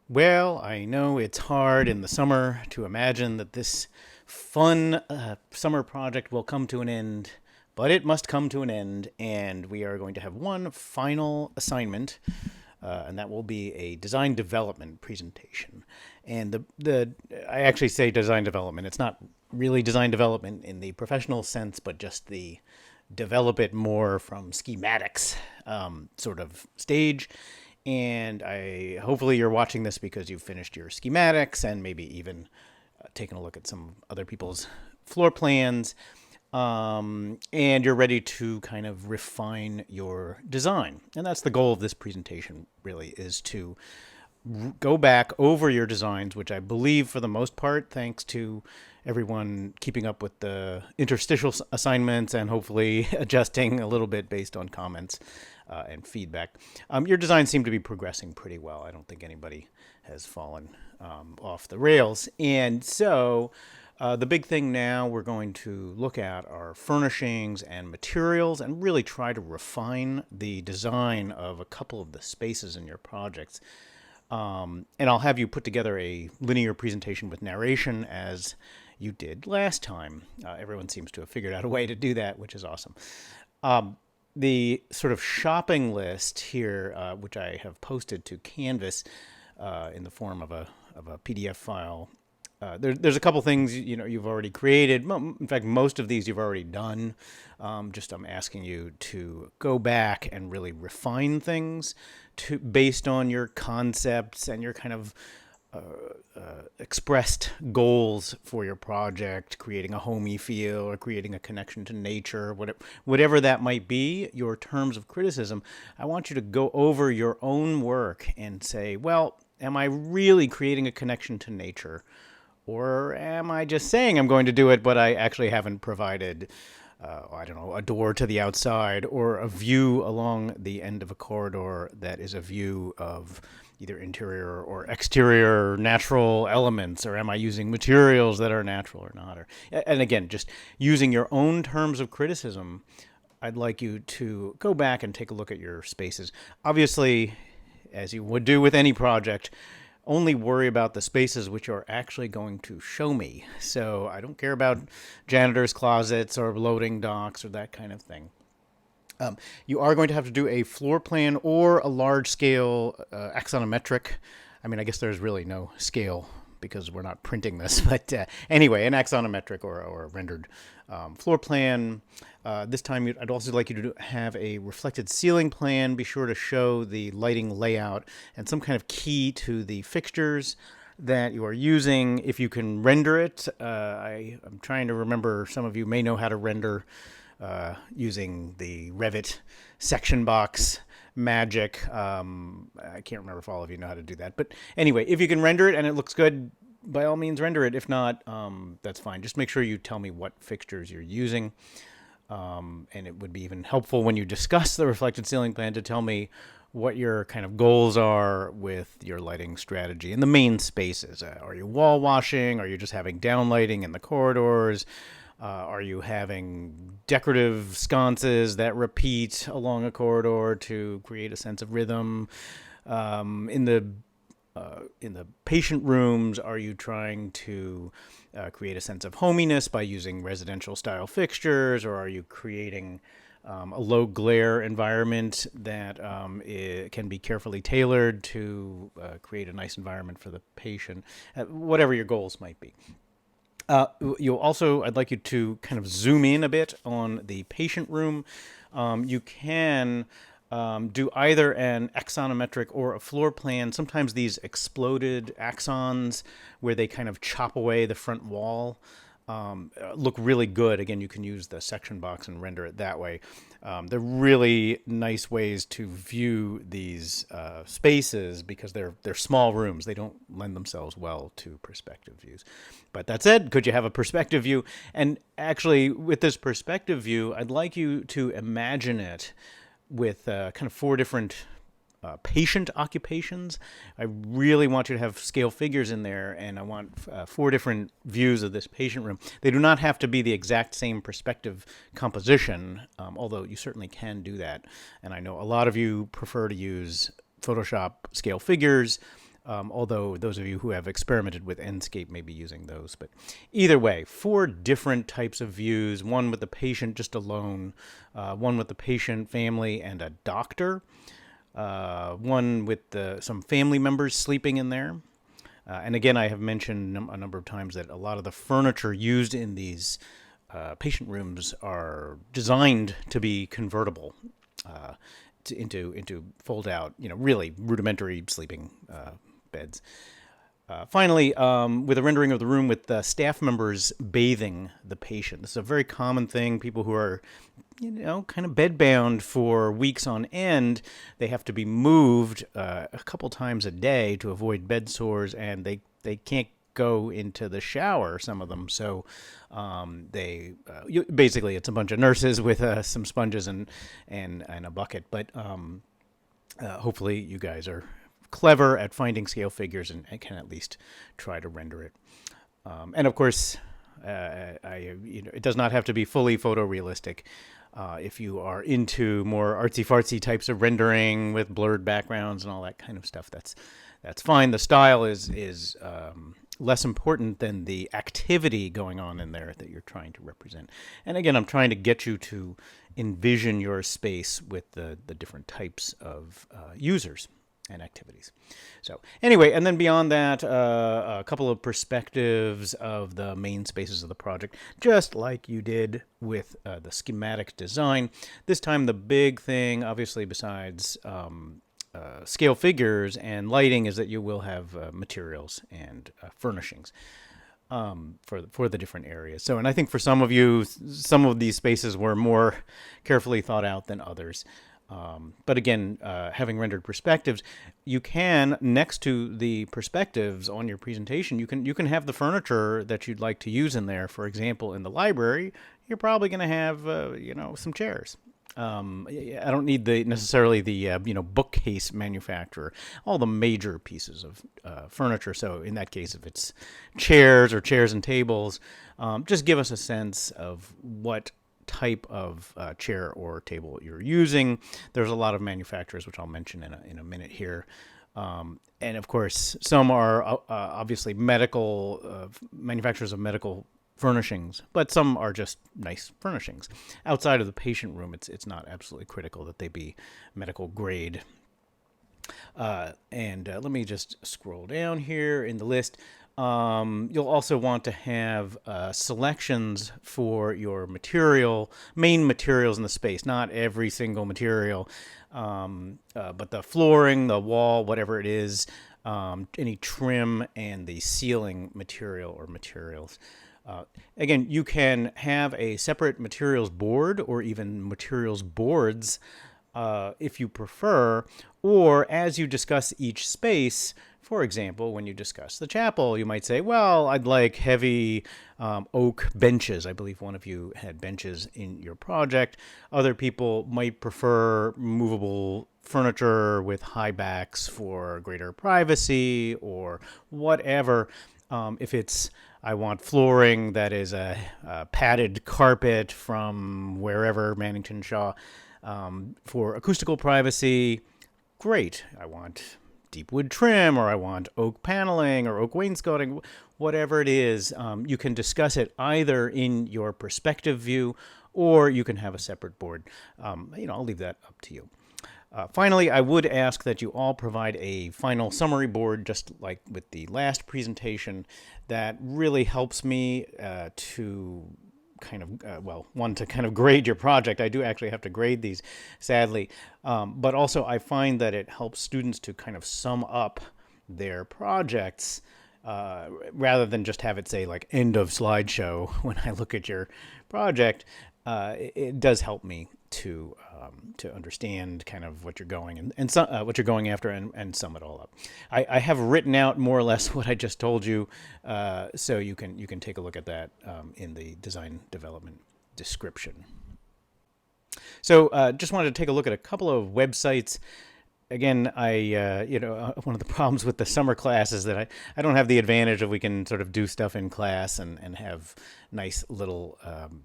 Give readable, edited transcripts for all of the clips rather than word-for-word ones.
Well, I know it's hard in the summer to imagine that this fun summer project will come to an end, but it must come to an end, and we are going to have one final assignment, and that will be a design development presentation. And the I actually say design development. It's not really design development in the professional sense, but just the develop it more from schematics sort of stage. And I hopefully you're watching this because you've finished your schematics and maybe even taken a look at some other people's floor plans. And you're ready to kind of refine your design. And that's the goal of this presentation, really, is to go back over your designs, which I believe for the most part, thanks to everyone keeping up with the interstitial assignments and hopefully adjusting a little bit based on comments and feedback. Your designs seem to be progressing pretty well. I don't think anybody has fallen off the rails. And so the big thing now we're going to look at are furnishings and materials and really try to refine the design of a couple of the spaces in your projects. And I'll have you put together a linear presentation with narration as you did last time. Everyone seems to have figured out a way to do that, which is awesome. The sort of shopping list here, which I have posted to Canvas in the form of a PDF file. There's a couple things you've already created. In fact, most of these you've already done. Just I'm asking you to go back and really refine things based on your concepts and your kind of expressed goals for your project, creating a homey feel or creating a connection to nature, whatever that might be, your terms of criticism. I want you to go over your own work and say, well, am I really creating a connection to nature? Or am I just saying I'm going to do it, but I actually haven't provided, I don't know, a door to the outside or a view along the end of a corridor that is a view of either interior or exterior natural elements, or am I using materials that are natural or not? And again, just using your own terms of criticism, I'd like you to go back and take a look at your spaces. Obviously, as you would do with any project, only worry about the spaces which are actually going to show me. So I don't care about janitor's closets or loading docks or that kind of thing. You are going to have to do a floor plan or a large scale axonometric. I mean, I guess there's really no scale because we're not printing this. But anyway, an axonometric or a rendered floor plan. This time, I'd also like you to have a reflected ceiling plan. Be sure to show the lighting layout and some kind of key to the fixtures that you are using. If you can render it, I'm trying to remember, some of you may know how to render using the Revit section box magic. I can't remember if all of you know how to do that. But anyway, if you can render it and it looks good, by all means render it. If not, that's fine. Just make sure you tell me what fixtures you're using. And it would be even helpful when you discuss the reflected ceiling plan to tell me what your kind of goals are with your lighting strategy in the main spaces. Are you wall washing? Are you just having downlighting in the corridors? Are you having decorative sconces that repeat along a corridor to create a sense of rhythm? In the patient rooms, are you trying to create a sense of hominess by using residential style fixtures, or are you creating a low glare environment that can be carefully tailored to create a nice environment for the patient? Whatever your goals might be. I'd like you to kind of zoom in a bit on the patient room. You can do either an axonometric or a floor plan. Sometimes these exploded axons where they kind of chop away the front wall look really good. Again, you can use the section box and render it that way. They're really nice ways to view these spaces because they're small rooms. They don't lend themselves well to perspective views. But that said, could you have a perspective view? And actually, with this perspective view, I'd like you to imagine it with kind of four different patient occupations. I really want you to have scale figures in there, and I want four different views of this patient room. They do not have to be the exact same perspective composition, although you certainly can do that. And I know a lot of you prefer to use Photoshop scale figures. although those of you who have experimented with Enscape may be using those. But either way, 4 different types of views, one with the patient just alone, one with the patient, family, and a doctor, one with some family members sleeping in there. And again, I have mentioned a number of times that a lot of the furniture used in these patient rooms are designed to be convertible into fold out, really rudimentary sleeping beds. Finally, with a rendering of the room with staff members bathing the patient. This is a very common thing. People who are, kind of bedbound for weeks on end, they have to be moved a couple times a day to avoid bed sores, and they can't go into the shower, some of them. So basically it's a bunch of nurses with some sponges and a bucket. But hopefully you guys are clever at finding scale figures and can at least try to render it. And of course, it does not have to be fully photorealistic. If you are into more artsy-fartsy types of rendering with blurred backgrounds and all that kind of stuff, that's fine. The style is less important than the activity going on in there that you're trying to represent. And again, I'm trying to get you to envision your space with the different types of users and activities. So anyway, and then beyond that, a couple of perspectives of the main spaces of the project, just like you did with the schematic design. This time the big thing, obviously, besides scale figures and lighting, is that you will have materials and furnishings for the different areas. So, and I think for some of you, some of these spaces were more carefully thought out than others. But again, having rendered perspectives, you can, next to the perspectives on your presentation, you can have the furniture that you'd like to use in there. For example, in the library, you're probably going to have some chairs. I don't need necessarily the bookcase manufacturer, all the major pieces of furniture. So in that case, if it's chairs or chairs and tables, just give us a sense of what type of chair or table you're using. There's a lot of manufacturers, which I'll mention in a minute here. And of course, some are obviously medical manufacturers of medical furnishings, but some are just nice furnishings. Outside of the patient room, it's not absolutely critical that they be medical grade. And let me just scroll down here in the list. You'll also want to have selections for your main materials in the space, not every single material, but the flooring, the wall, whatever it is, any trim, and the ceiling material or materials. Again, you can have a separate materials board or even materials boards if you prefer, or as you discuss each space. For example, when you discuss the chapel, you might say, well, I'd like heavy oak benches. I believe one of you had benches in your project. Other people might prefer movable furniture with high backs for greater privacy or whatever. If it's, I want flooring that is a padded carpet from wherever, Mannington Shaw, for acoustical privacy, great. I want deep wood trim, or I want oak paneling or oak wainscoting, whatever it is. You can discuss it either in your perspective view, or you can have a separate board. I'll leave that up to you. Finally, I would ask that you all provide a final summary board, just like with the last presentation. That really helps me to kind of, to kind of grade your project. I do actually have to grade these, sadly. But also I find that it helps students to kind of sum up their projects rather than just have it say like end of slideshow when I look at your project. It does help me to understand kind of what you're going and what you're going after and sum it all up. I have written out more or less what I just told you, so you can take a look at that in the design development description. So just wanted to take a look at a couple of websites. Again, one of the problems with the summer class is that I don't have the advantage of we can sort of do stuff in class and have nice little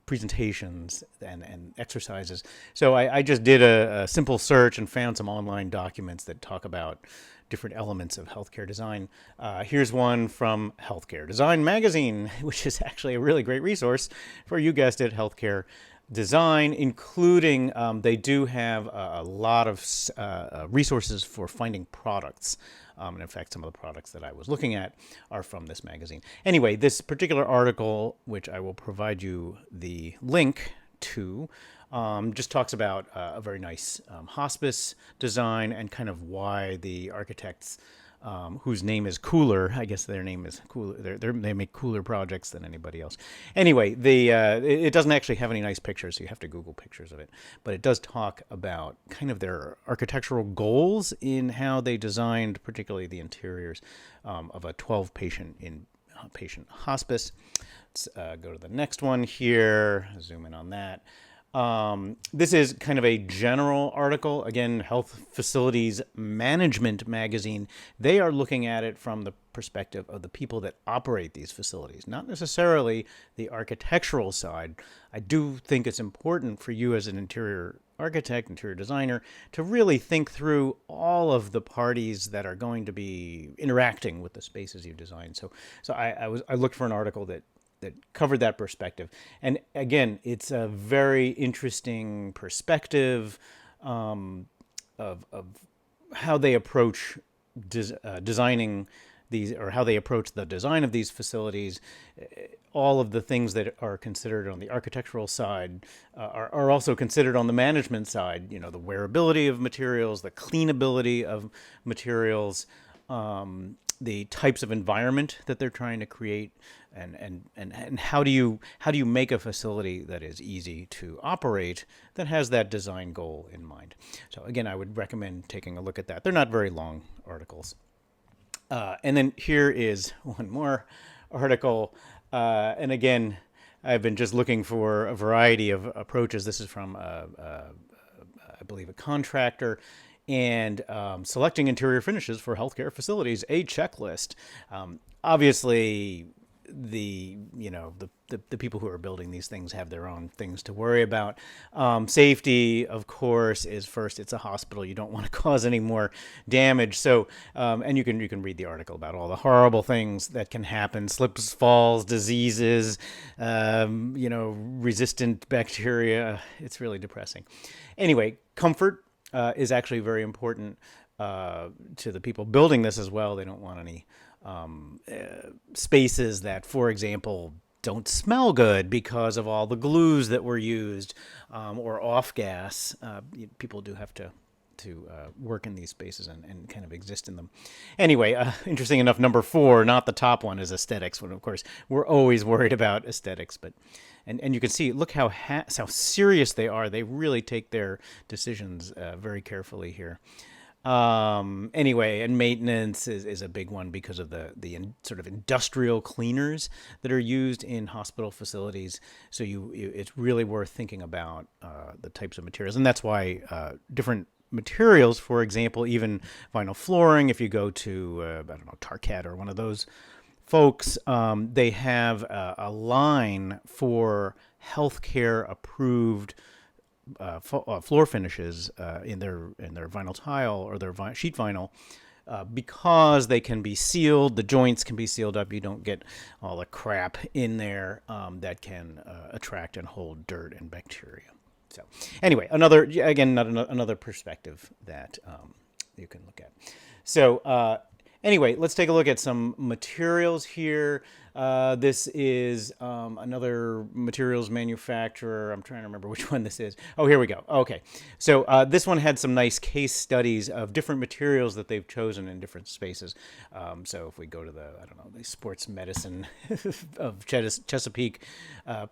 presentations and exercises. So I just did a simple search and found some online documents that talk about different elements of healthcare design. Here's one from Healthcare Design Magazine, which is actually a really great resource for, you guessed it, healthcare design, including they do have a lot of resources for finding products. And in fact, some of the products that I was looking at are from this magazine. Anyway, this particular article, which I will provide you the link to, just talks about a very nice hospice design and kind of why the architects, whose name is Cooler, I guess their name is Cooler. They make cooler projects than anybody else. Anyway, it doesn't actually have any nice pictures, so you have to Google pictures of it. But it does talk about kind of their architectural goals in how they designed, particularly the interiors of a 12-patient patient hospice. Let's go to the next one here. Zoom in on that. This is kind of a general article. Again, Health Facilities Management Magazine. They are looking at it from the perspective of the people that operate these facilities, not necessarily the architectural side. I do think it's important for you as an interior architect, interior designer, to really think through all of the parties that are going to be interacting with the spaces you've designed. So I looked for an article that covered that perspective. And again, it's a very interesting perspective of how they approach designing these, or how they approach the design of these facilities. All of the things that are considered on the architectural side are also considered on the management side. The wearability of materials, the cleanability of materials, the types of environment that they're trying to create, and how do you make a facility that is easy to operate, that has that design goal in mind. So again, I would recommend taking a look at that. They're not very long articles. And then here is one more article. And again, I've been just looking for a variety of approaches. This is from, I believe, a contractor. And selecting interior finishes for healthcare facilities, a checklist. Obviously, the people who are building these things have their own things to worry about. Safety, of course, is first. It's a hospital. You don't want to cause any more damage. So, and you can read the article about all the horrible things that can happen: slips, falls, diseases, resistant bacteria. It's really depressing. Anyway, comfort is actually very important to the people building this as well. They don't want any spaces that, for example, don't smell good because of all the glues that were used, or off gas. People do have to work in these spaces and kind of exist in them. Anyway, interesting enough, number 4, not the top one, is aesthetics. When of course we're always worried about aesthetics, but and you can see, look how serious they are. They really take their decisions very carefully here. Anyway, and maintenance is a big one because of the sort of industrial cleaners that are used in hospital facilities. So it's really worth thinking about the types of materials, and that's why different materials, for example, even vinyl flooring, if you go to I don't know, Target or one of those folks, they have a line for healthcare approved floor finishes in their vinyl tile or their sheet vinyl, because they can be sealed. The joints can be sealed up. You don't get all the crap in there that can attract and hold dirt and bacteria. So anyway, another perspective that you can look at. So anyway, let's take a look at some materials here. This is another materials manufacturer. I'm trying to remember which one this is. Oh, here we go. Okay. So this one had some nice case studies of different materials that they've chosen in different spaces. So if we go to the sports medicine of Chesapeake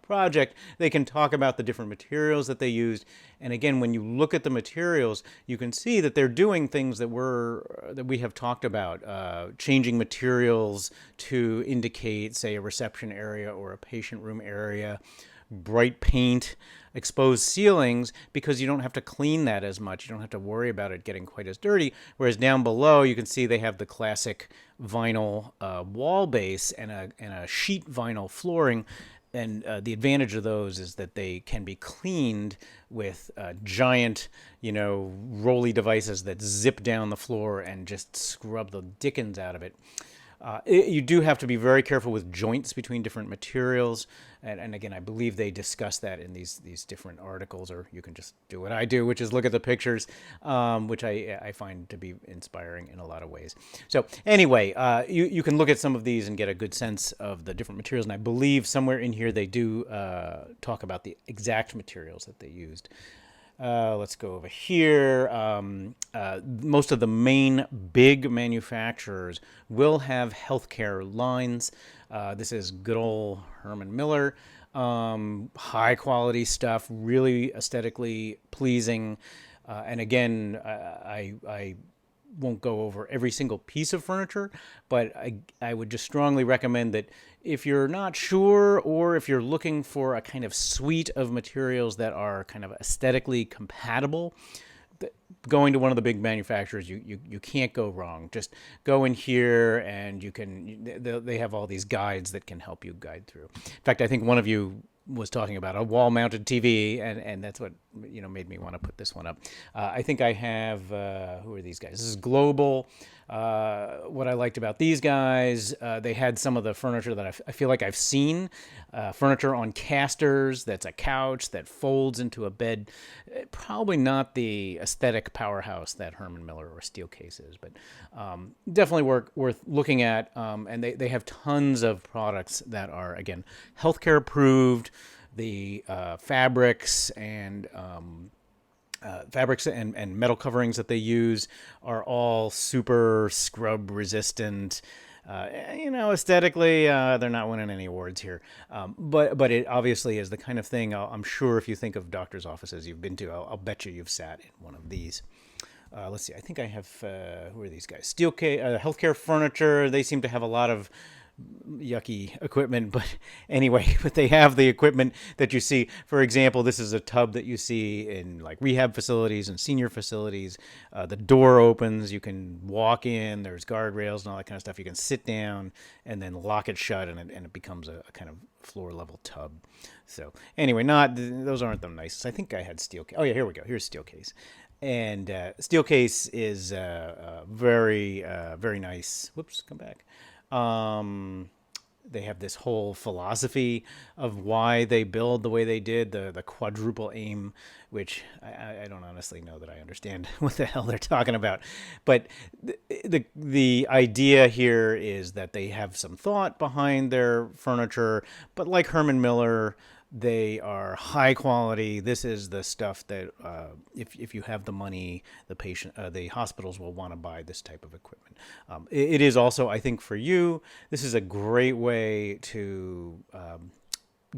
project, they can talk about the different materials that they used. And again, when you look at the materials, you can see that they're doing things that we have talked about, changing materials to indicate, say, a reception area or a patient room area, bright paint, exposed ceilings, because you don't have to clean that as much. You don't have to worry about it getting quite as dirty. Whereas down below, you can see they have the classic vinyl wall base and a sheet vinyl flooring. The advantage of those is that they can be cleaned with giant, rolly devices that zip down the floor and just scrub the dickens out of it. You do have to be very careful with joints between different materials, and again, I believe they discuss that in these different articles. Or you can just do what I do, which is look at the pictures, which I find to be inspiring in a lot of ways. So anyway, you can look at some of these and get a good sense of the different materials, and I believe somewhere in here they do talk about the exact materials that they used. Let's go over here. Most of the main big manufacturers will have healthcare lines. This is good old Herman Miller. High quality stuff, really aesthetically pleasing. And again, I won't go over every single piece of furniture, but I would just strongly recommend that if you're not sure, or if you're looking for a kind of suite of materials that are kind of aesthetically compatible, going to one of the big manufacturers, you can't go wrong. Just go in here and they have all these guides that can help you guide through. In fact, I think one of you was talking about a wall-mounted TV, and that's what made me want to put this one up. I think I have who are these guys? This is Global. What I liked about these guys, they had some of the furniture that I feel like I've seen. Furniture on casters, that's a couch that folds into a bed. Probably not the aesthetic powerhouse that Herman Miller or Steelcase is, but definitely worth looking at. And they have tons of products that are, again, healthcare approved. The fabrics and metal coverings that they use are all super scrub resistant. Aesthetically, they're not winning any awards here. But it obviously is the kind of thing, I'm sure if you think of doctor's offices you've been to, I'll bet you've sat in one of these. Let's see, I think I have, who are these guys? Healthcare Furniture. They seem to have a lot of yucky equipment, but anyway, but they have the equipment that you see. For example, this is a tub that you see in like rehab facilities and senior facilities. The door opens, you can walk in, there's guardrails and all that kind of stuff. You can sit down and then lock it shut, and it becomes a kind of floor level tub. So anyway, those aren't the nicest. I think I had Steelcase. Oh yeah, here we go. Here's Steelcase. And Steelcase is very, very nice. Whoops, come back. They have this whole philosophy of why they build the way they did, the quadruple aim, which I don't honestly know that I understand what the hell they're talking about. But the idea here is that they have some thought behind their furniture, but like Herman Miller, they are high quality. This is the stuff that if you have the money, the hospitals will want to buy this type of equipment. It is also, I think, for you, this is a great way to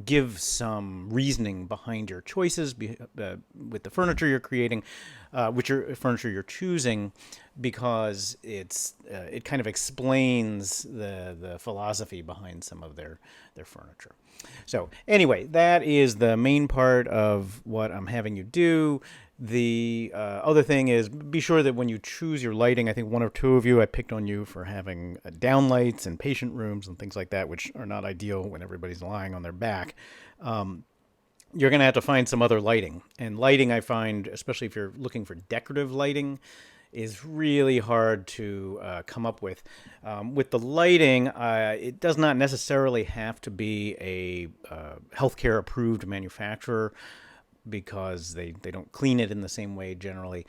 give some reasoning behind your choices with the furniture you're creating, furniture you're choosing, because it kind of explains the philosophy behind some of their furniture. So anyway, that is the main part of what I'm having you do. The other thing is, be sure that when you choose your lighting, I think one or two of you, I picked on you for having downlights and patient rooms and things like that, which are not ideal when everybody's lying on their back. You're going to have to find some other lighting. And lighting, I find, especially if you're looking for decorative lighting, is really hard to come up with. With the lighting, it does not necessarily have to be a healthcare approved manufacturer, because they don't clean it in the same way generally.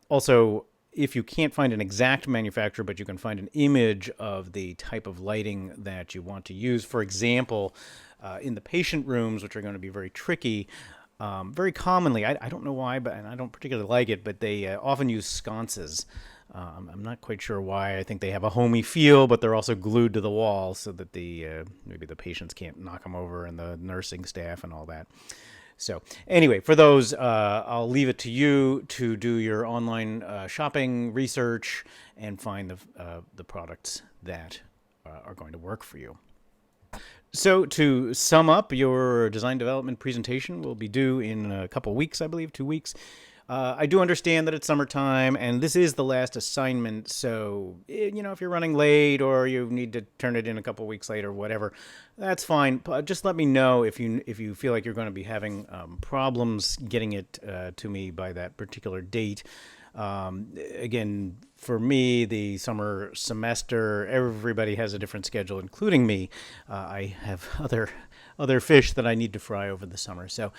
Also, if you can't find an exact manufacturer, but you can find an image of the type of lighting that you want to use, for example, in the patient rooms, which are going to be very tricky, very commonly, I don't know why, and I don't particularly like it, but they often use sconces. I'm not quite sure why. I think they have a homey feel, but they're also glued to the wall so that maybe the patients can't knock them over, and the nursing staff and all that. So anyway, for those, I'll leave it to you to do your online shopping research and find the products that are going to work for you. So to sum up, your design development presentation will be due in a couple weeks, I believe, 2 weeks. I do understand that it's summertime, and this is the last assignment. So, if you're running late or you need to turn it in a couple weeks later, whatever, that's fine. But just let me know if you feel like you're going to be having problems getting it to me by that particular date. Again, for me, the summer semester, everybody has a different schedule, including me. I have other fish that I need to fry over the summer. So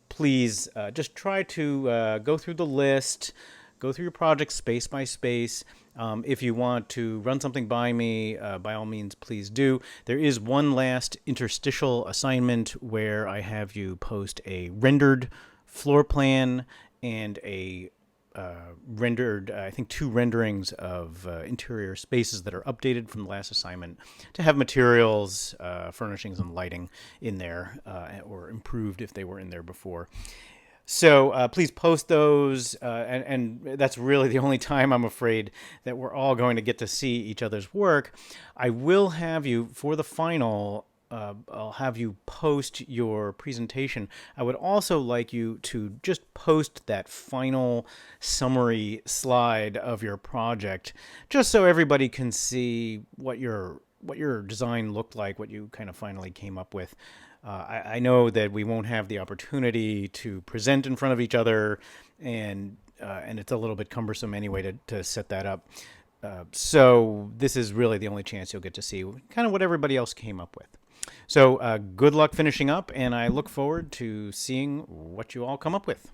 please just try to go through the list, go through your project space by space. If you want to run something by me, by all means, please do. There is one last interstitial assignment where I have you post a rendered floor plan and a rendered, I think, two renderings of interior spaces that are updated from the last assignment to have materials, furnishings, and lighting in there, or improved if they were in there before. So please post those, and that's really the only time I'm afraid that we're all going to get to see each other's work. I will have you for the final. I'll have you post your presentation. I would also like you to just post that final summary slide of your project, just so everybody can see what your design looked like, what you kind of finally came up with. I know that we won't have the opportunity to present in front of each other, and it's a little bit cumbersome anyway to set that up. So this is really the only chance you'll get to see kind of what everybody else came up with. So good luck finishing up, and I look forward to seeing what you all come up with.